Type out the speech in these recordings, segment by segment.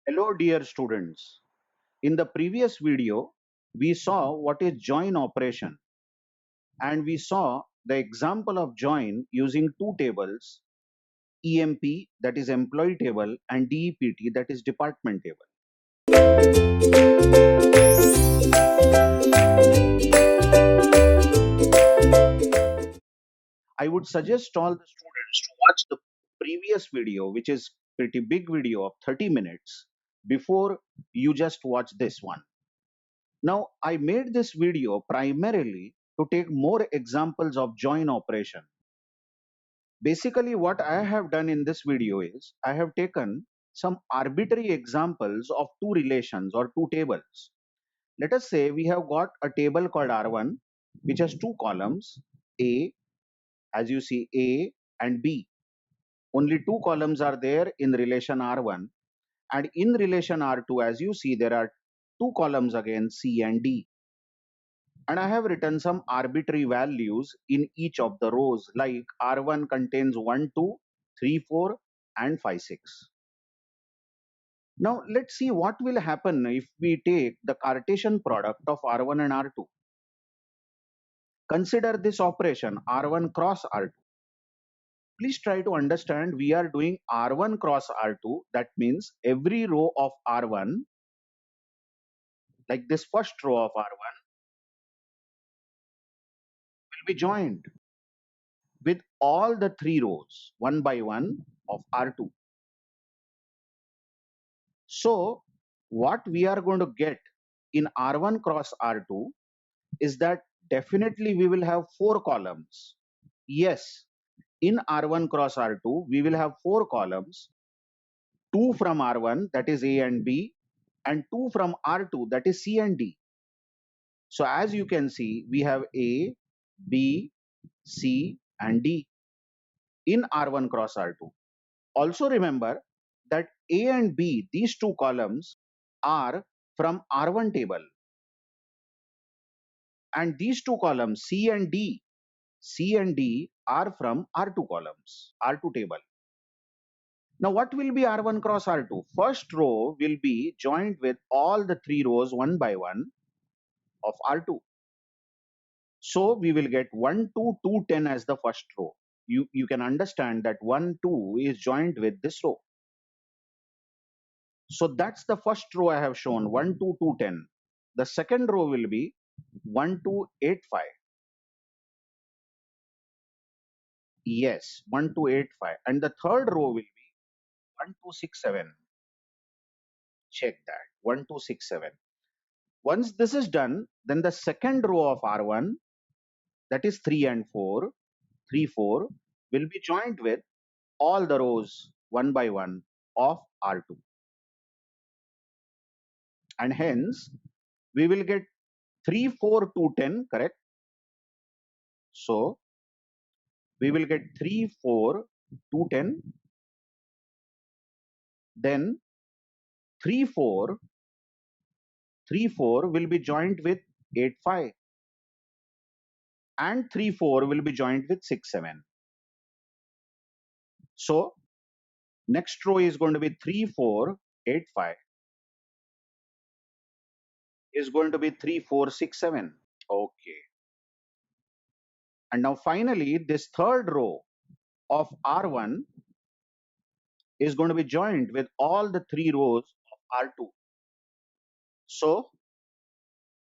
Hello dear students. In the previous video, we saw what is join operation and we saw the example of join using two tables, EMP that is employee table and DEPT that is department table. I would suggest all the students to watch the previous video, which is pretty big video of 30 minutes before you just watch this one. Now, I made this video primarily to take more examples of join operation. Basically, what I have done in this video is I have taken some arbitrary examples of two relations or two tables. Let us say we have got a table called R1, which has two columns, A, as you see, A and B. Only two columns are there in relation R1, and in relation R2, as you see, there are two columns again, C and D. And I have written some arbitrary values in each of the rows, like R1 contains 1, 2, 3, 4 and 5, 6. Now let's see what will happen if we take the Cartesian product of R1 and R2. Consider this operation R1 cross R2. Please try to understand we are doing R1 cross R2. That means every row of R1, like this first row of R1, will be joined with all the three rows one by one of R2. So what we are going to get in R1 cross R2 is that definitely we will have four columns. Yes, in R1 cross R2, we will have four columns, two from R1 that is A and B and two from R2 that is C and D. So as you can see, we have A, B, C and D in R1 cross R2. Also remember that A and B, these two columns are from R1 table, and these two columns C and D are from R2 columns, R2 table. Now what will be R1 cross R2? First row will be joined with all the three rows one by one of R2. So we will get 1, 2, 2, 10 as the first row. You can understand that 1, 2 is joined with this row. So that's the first row I have shown, 1, 2, 2, 10. The second row will be 1, 2, 8, 5. Yes, 1, 2, 8, 5. And the third row will be 1, 2, 6, 7. Check that, 1, 2, 6, 7. Once this is done, then the second row of R1, that is 3 and 4, 3, 4, will be joined with all the rows one by one of R2. And hence, we will get 3, 4, 2, 10, correct? So, we will get 3, 4, 2, 10, then 3, 4, 3, 4 will be joined with 8, 5, and 3, 4 will be joined with 6, 7. So, next row is going to be 3, 4, 8, 5 is going to be 3, 4, 6, 7. Okay. And now finally, this third row of R1 is going to be joined with all the three rows of R2. So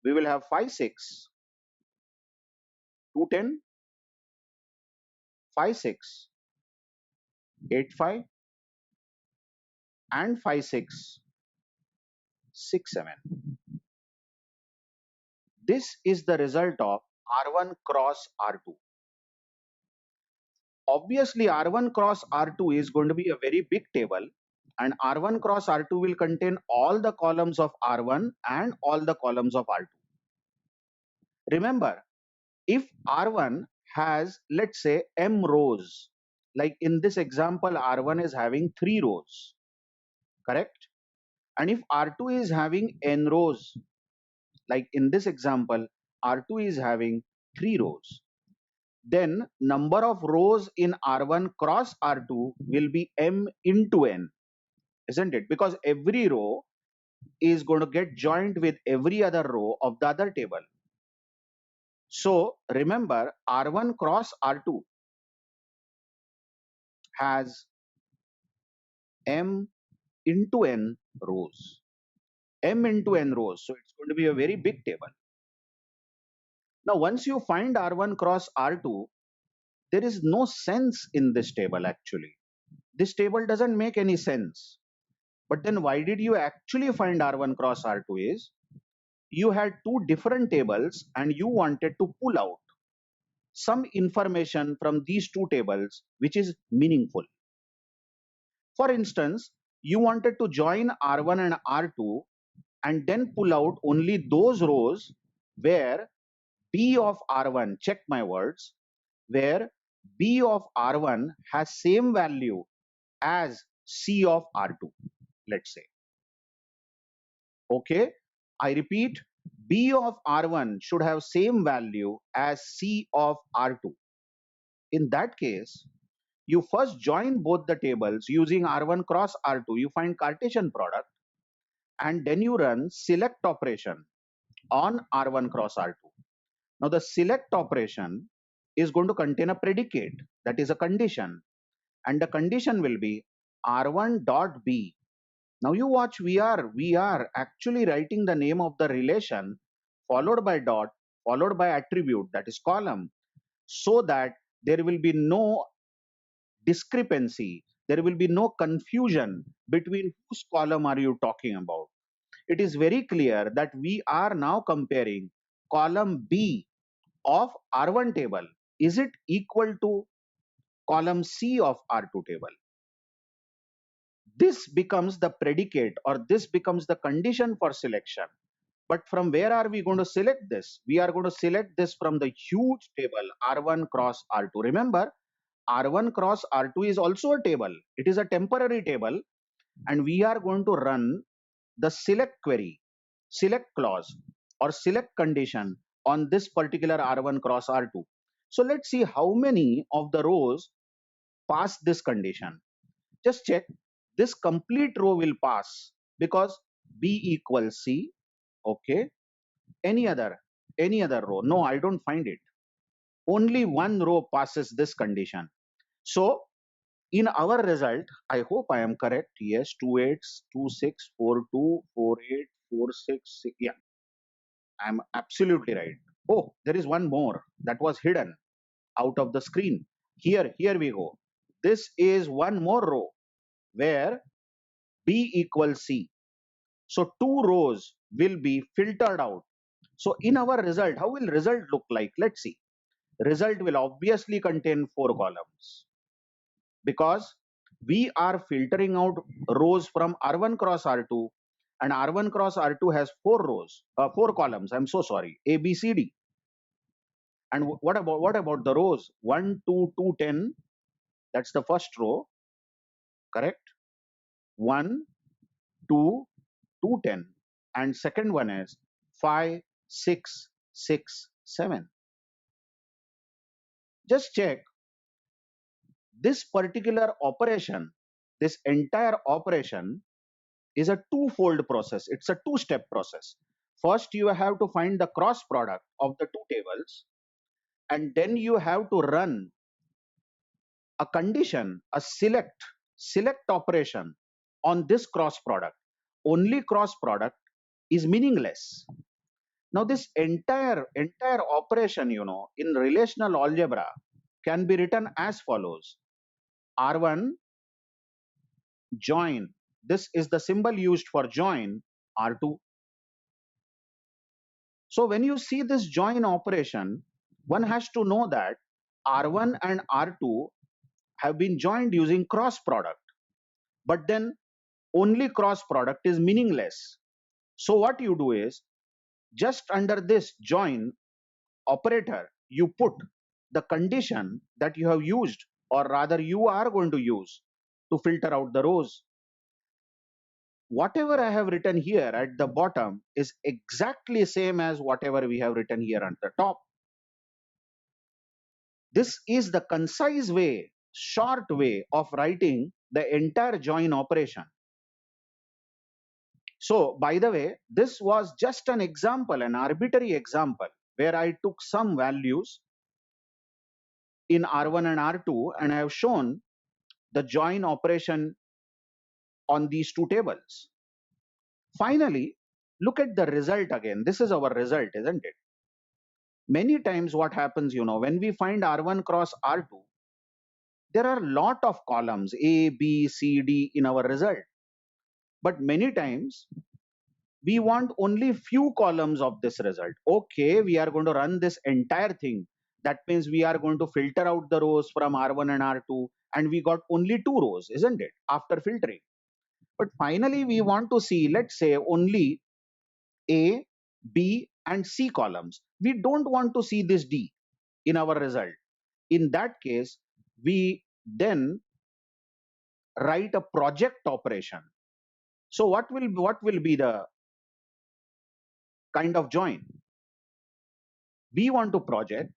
we will have 5, 6, 2, 10, 5, 6, 8, 5, and 5, 6, 6, 7. This is the result of R1 cross R2. Obviously, R1 cross R2 is going to be a very big table, and R1 cross R2 will contain all the columns of R1 and all the columns of R2. Remember, if R1 has, let's say, m rows, like in this example, R1 is having 3 rows, correct? And if R2 is having n rows, like in this example, R2 is having 3 rows, then number of rows in R1 cross R2 will be m into n. isn't it? Because every row is going to get joined with every other row of the other table. So remember, R1 cross R2 has m into n rows. M into n rows. So it's going to be a very big table. Now, once you find R1 cross R2, there is no sense in this table actually. This table doesn't make any sense. But then why did you actually find R1 cross R2 is you had two different tables and you wanted to pull out some information from these two tables which is meaningful. For instance, you wanted to join R1 and R2 and then pull out only those rows where B of R1, check my words, where B of R1 has same value as C of R2, let's say. Okay, I repeat, B of R1 should have same value as C of R2. In that case, you first join both the tables using R1 cross R2, you find Cartesian product, and then you run select operation on R1 cross R2. Now the select operation is going to contain a predicate, that is a condition, and the condition will be R1 dot B. Now you watch, we are actually writing the name of the relation followed by dot, followed by attribute, that is column, so that there will be no discrepancy, there will be no confusion between whose column are you talking about. It is very clear that we are now comparing column B of R1 table. Is it equal to column C of R2 table? This becomes the predicate or this becomes the condition for selection. But from where are we going to select this? We are going to select this from the huge table R1 cross R2. Remember, R1 cross R2 is also a table. It is a temporary table, and we are going to run the select query, select clause or select condition on this particular R1 cross R2. So let's see how many of the rows pass this condition. Just check, this complete row will pass because B equals C. Okay, any other row? No, I don't find it. Only one row passes this condition. So in our result, I hope I am correct. Yes, 2 8s, 2 6, 4 2, 4 8, 4 6, 6. Yeah, I'm absolutely right. Oh, there is one more that was hidden out of the screen. Here we go. This is one more row where B equals C. So two rows will be filtered out. So in our result, how will result look like? Let's see. Result will obviously contain 4 columns because we are filtering out rows from R1 cross R2, and R1 cross R2 has 4 rows, 4 columns. I'm so sorry, A, B, C, D. And what about the rows 1, 2, 2, 10? That's the first row, correct? 1, 2, 2, 10, and second one is 5, 6, 6, 7. Just check this particular operation, this entire operation is a two-fold process. It's a two-step process. First, you have to find the cross product of the two tables, and then you have to run a condition, a select operation on this cross product. Only cross product is meaningless. Now this entire operation, in relational algebra can be written as follows. R1 join, this is the symbol used for join R2. So when you see this join operation, one has to know that R1 and R2 have been joined using cross product, but then only cross product is meaningless. So what you do is, just under this join operator, you put the condition that you have used, or rather you are going to use to filter out the rows. Whatever I have written here at the bottom is exactly same as whatever we have written here at the top. This is the concise way, short way of writing the entire join operation. So, by the way, this was just an example, an arbitrary example, where I took some values in R1 and R2 and I have shown the join operation on these two tables. Finally, look at the result again. This is our result, isn't it? Many times what happens, when we find R1 cross R2, there are a lot of columns A, B, C, D in our result. But many times we want only few columns of this result. Okay, we are going to run this entire thing. That means we are going to filter out the rows from R1 and R2 and we got only two rows, isn't it? After filtering. But finally we want to see, let's say, only A, B and C columns. We don't want to see this D in our result. In that case, we then write a project operation. So what will be the kind of join? We want to project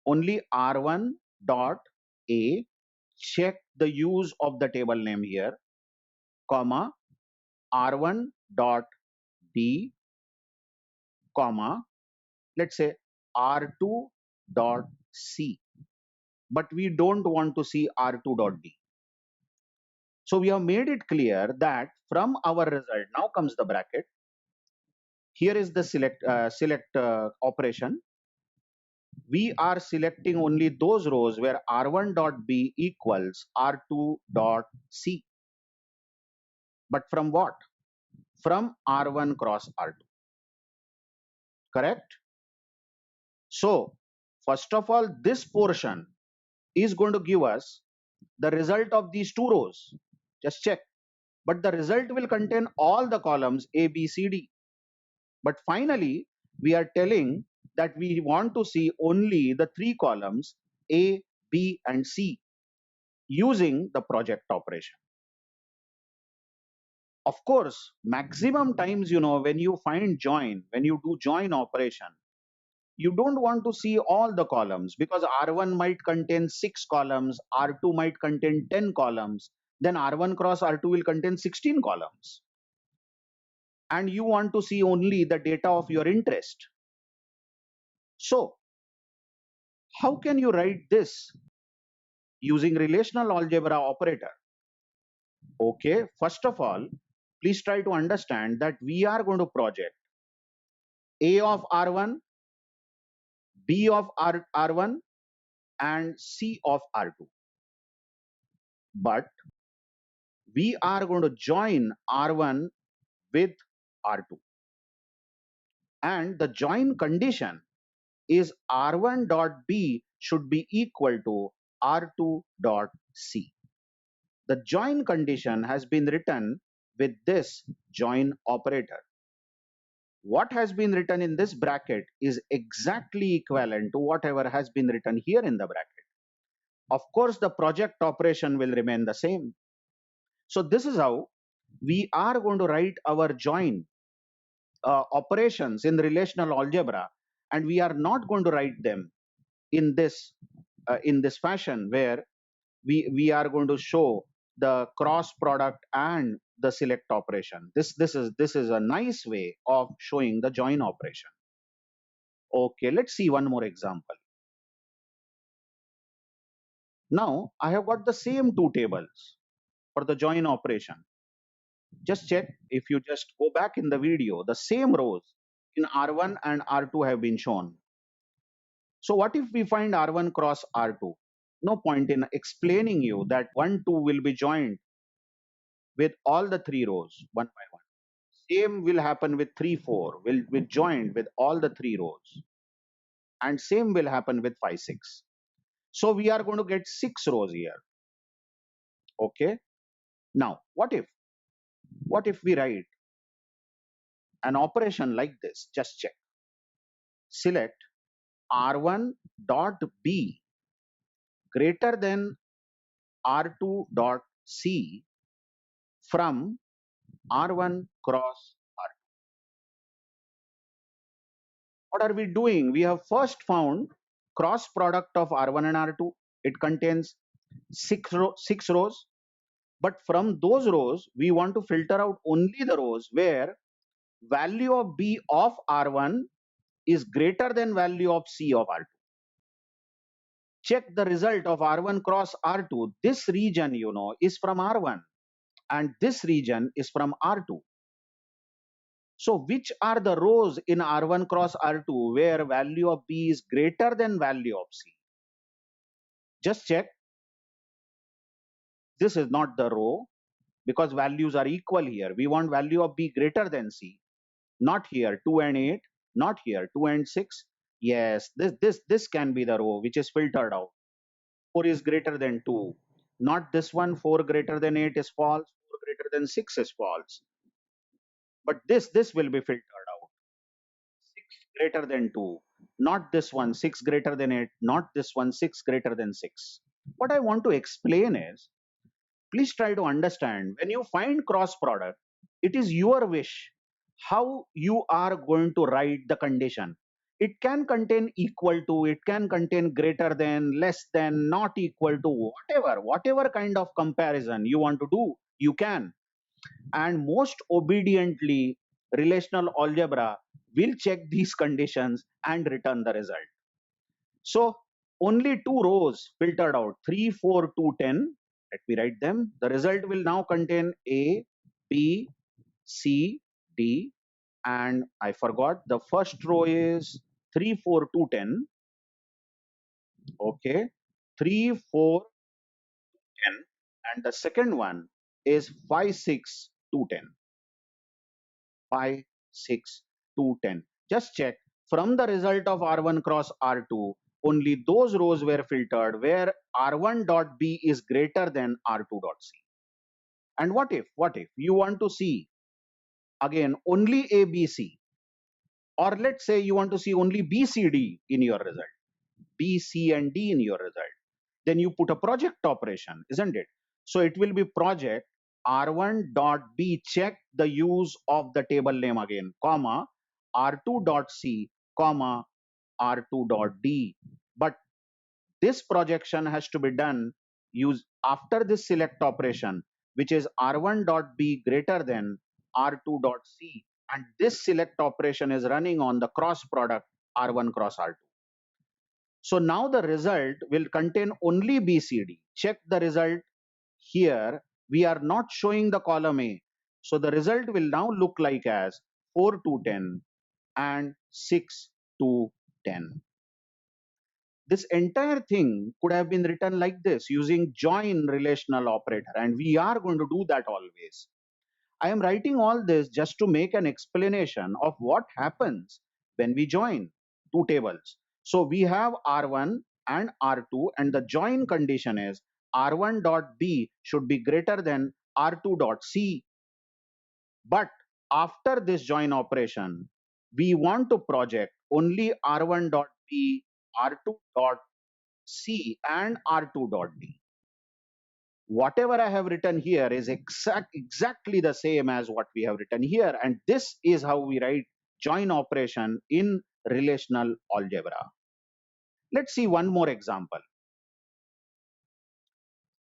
only R1 dot A, check the use of the table name here, comma, R1 dot B, comma, let's say R2 dot C. But we don't want to see R2 dot D. So we have made it clear that from our result, now comes the bracket. Here is the select operation. We are selecting only those rows where R1 dot B equals R2 dot C. But from what? From R1 cross R2. Correct? So, first of all, this portion is going to give us the result of these two rows. Just check. But the result will contain all the columns A, B, C, D. But finally, we are telling that we want to see only the three columns A, B, and C using the project operation. Of course, maximum times, when you find join, when you do join operation, you don't want to see all the columns because R1 might contain 6 columns, R2 might contain 10 columns, then R1 cross R2 will contain 16 columns. And you want to see only the data of your interest. So, how can you write this using relational algebra operator? Okay, first of all, please try to understand that we are going to project A of R1, B of R1 and C of R2. But we are going to join R1 with R2. And the join condition is R1 dot B should be equal to R2 dot C. The join condition has been written with this join operator. What has been written in this bracket is exactly equivalent to whatever has been written here in the bracket. Of course, the project operation will remain the same. So this is how we are going to write our join operations in relational algebra, and we are not going to write them in this fashion where we are going to show the cross product and the select operation. This is a nice way of showing the join operation. Okay, let's see one more example. Now I have got the same two tables for the join operation. Just check, if you just go back in the video, the same rows in R1 and R2 have been shown. So what if we find R1 cross R2? No point in explaining you that 1, 2 will be joined with all the three rows one by one. Same will happen with 3, 4, will be joined with all the three rows. And same will happen with 5, 6. So we are going to get 6 rows here. Okay. Now, what if we write an operation like this? Just check. Select R1 dot B greater than R2 dot C from R1 cross R2. What are we doing? We have first found cross product of R1 and R2. It contains 6 rows. But from those rows, we want to filter out only the rows where value of B of R1 is greater than value of C of R2. Check the result of R1 cross R2. This region, is from R1 and this region is from R2. So which are the rows in R1 cross R2 where value of B is greater than value of C? Just check. This is not the row because values are equal here. We want value of B greater than C. Not here, 2 and 8. Not here, 2 and 6. Yes, this can be the row which is filtered out. 4 is greater than 2. Not this one, 4 greater than 8 is false, 4 greater than 6 is false. But this will be filtered out. 6 greater than 2. Not this one, 6 greater than 8. Not this one, 6 greater than 6. What I want to explain is, please try to understand, when you find cross product, it is your wish how you are going to write the condition. It can contain equal to, it can contain greater than, less than, not equal to, whatever kind of comparison you want to do, you can. And most obediently, relational algebra will check these conditions and return the result. So only two rows filtered out, 3, 4, 2, 10. Let me write them. The result will now contain A, B, C, D, and I forgot the first row is 3, 4, 2, 10. Okay, 3, 4, 10, and the second one is 5, 6, 2, 10. 5, 6, 2, 10. Just check. From the result of R1 cross R2, only those rows were filtered where R1 dot B is greater than R2 dot C. And what if you want to see again only A, B, C, or let's say you want to see only B, C, D in your result, B, C, and D in your result, then you put a project operation, isn't it? So it will be project R1 dot B, check the use of the table name again, comma, R2 dot C, comma, R2 dot D. But this projection has to be done use after this select operation, which is R1 dot B greater than R2 dot C, and this select operation is running on the cross product R1 cross R2. So now the result will contain only BCD. Check the result here. We are not showing the column A. So the result will now look like as 4 to 10 and 6 to 10. This entire thing could have been written like this using join relational operator, and we are going to do that always. I am writing all this just to make an explanation of what happens when we join two tables. So we have R1 and R2, and the join condition is R1 dot B should be greater than R2 dot C. But after this join operation, we want to project only R1 dot B, R2 dot C, and R2 dot D. Whatever I have written here is exactly the same as what we have written here, and this is how we write join operation in relational algebra. Let's see one more example.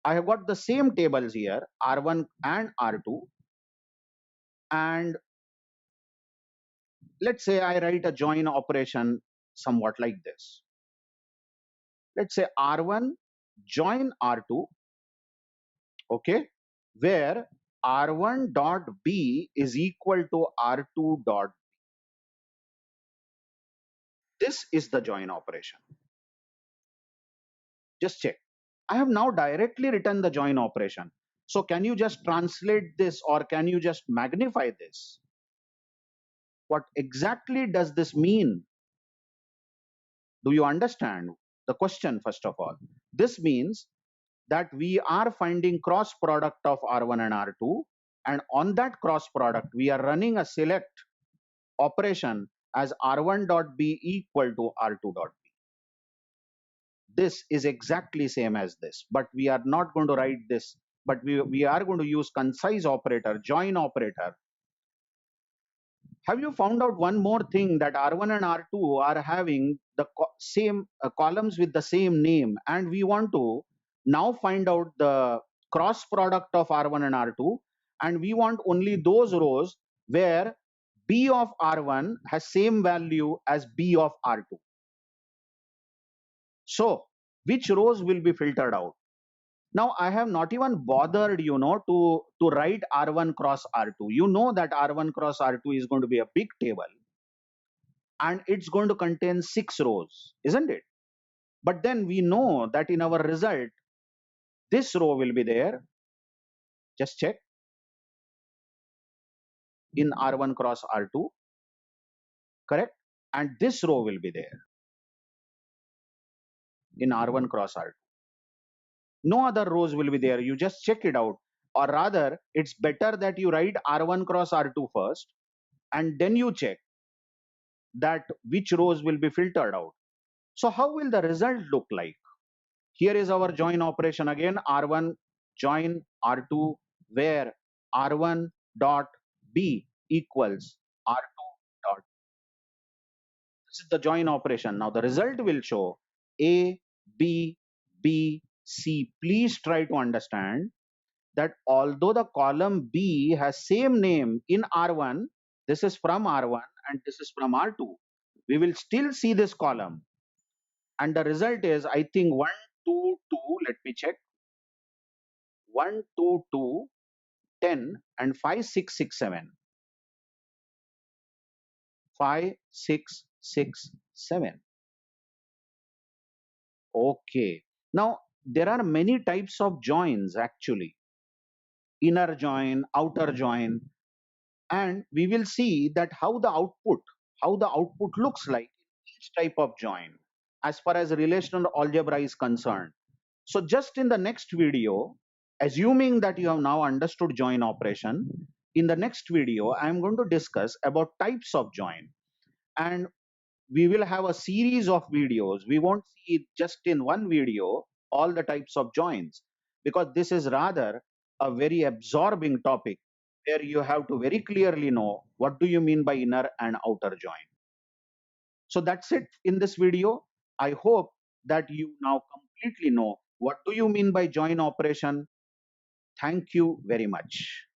I have got the same tables here, R1 and R2, and let's say I write a join operation somewhat like this. Let's say R1 join R2, okay, where R1 dot B is equal to R2 dot. This is the join operation. Just check. I have now directly written the join operation. So can you just translate this, or can you just magnify this? What exactly does this mean? Do you understand the question first of all? This means that we are finding cross product of R1 and R2, and on that cross product we are running a select operation as R1 dot B equal to R2 dot B. This is exactly same as this, but we are not going to write this, but we are going to use concise operator, join operator. Have you found out one more thing, that R1 and R2 are having the same columns with the same name, and we want to now find out the cross product of R1 and R2, and we want only those rows where B of R1 has same value as B of R2. So which rows will be filtered out? Now I have not even bothered, to write R1 cross R2. You know that R1 cross R2 is going to be a big table and it's going to contain 6 rows, isn't it? But then we know that in our result, this row will be there. Just check in R1 cross R2, correct? And this row will be there in R1 cross R2. No other rows will be there. You just check it out. Or rather, it's better that you write R1 cross R2 first and then you check that which rows will be filtered out. So how will the result look like? Here is our join operation again, R1 join R2, where R1 dot B equals R2 dot. This is the join operation. Now the result will show A, B, B, C. Please try to understand that although the column B has same name in R1, this is from R1 and this is from R2, we will still see this column. And the result is, I think 1, 2, 2, let me check, 1, 2, 2, 10, and 5, 6, 6, 7. 5, 6, 6, 7. Okay. Now, there are many types of joins actually. Inner join, outer join, and we will see that how the output looks like in each type of join as far as relational algebra is concerned. So just in the next video, assuming that you have now understood join operation, in the next video I am going to discuss about types of join, and we will have a series of videos. We won't see it just in one video all the types of joins, because this is rather a very absorbing topic where you have to very clearly know what do you mean by inner and outer join. So that's it in this video. I hope that you now completely know what do you mean by join operation. Thank you very much.